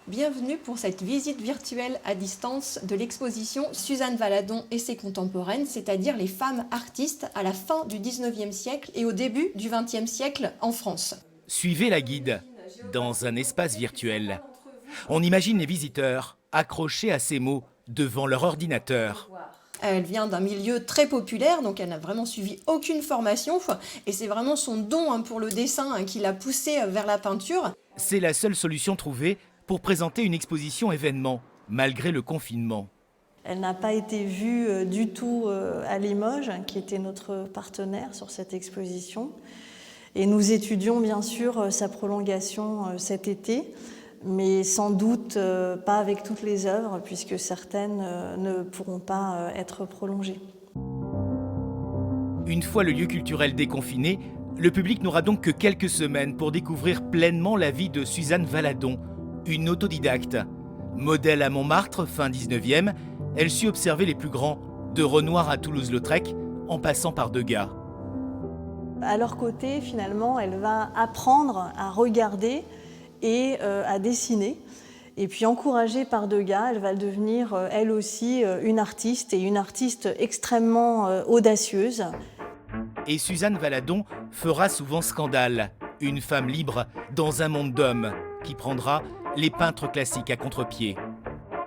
Bienvenue pour cette visite virtuelle à distance de l'exposition Suzanne Valadon et ses contemporaines, c'est-à-dire les femmes artistes à la fin du 19e siècle et au début du 20e siècle en France. Suivez la guide dans un espace virtuel. On imagine les visiteurs accrochés à ces mots devant leur ordinateur. Elle vient d'un milieu très populaire, donc elle n'a vraiment suivi aucune formation, et c'est vraiment son don pour le dessin qui l'a poussée vers la peinture. C'est la seule solution trouvée pour présenter une exposition événement, malgré le confinement. Elle n'a pas été vue du tout à Limoges, qui était notre partenaire sur cette exposition. Et nous étudions bien sûr sa prolongation cet été, mais sans doute pas avec toutes les œuvres, puisque certaines ne pourront pas être prolongées. Une fois le lieu culturel déconfiné, le public n'aura donc que quelques semaines pour découvrir pleinement la vie de Suzanne Valadon, une autodidacte. Modèle à Montmartre, fin 19e, elle sut observer les plus grands, de Renoir à Toulouse-Lautrec, en passant par Degas. À leur côté, finalement, elle va apprendre à regarder et à dessiner. Et puis, encouragée par Degas, elle va devenir, elle aussi, une artiste, et une artiste extrêmement audacieuse. Et Suzanne Valadon fera souvent scandale. Une femme libre dans un monde d'hommes qui prendra les peintres classiques à contre-pied.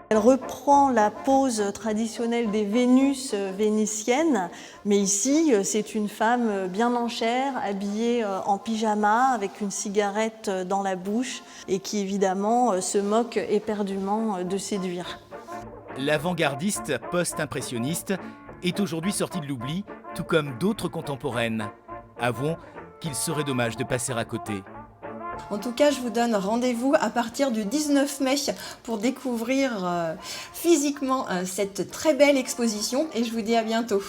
Elle reprend la pose traditionnelle des Vénus vénitiennes, mais ici, c'est une femme bien en chair, habillée en pyjama, avec une cigarette dans la bouche, et qui évidemment se moque éperdument de séduire. L'avant-gardiste post-impressionniste est aujourd'hui sortie de l'oubli, tout comme d'autres contemporaines. Avouons qu'il serait dommage de passer à côté. En tout cas, je vous donne rendez-vous à partir du 19 mai pour découvrir physiquement cette très belle exposition et je vous dis à bientôt.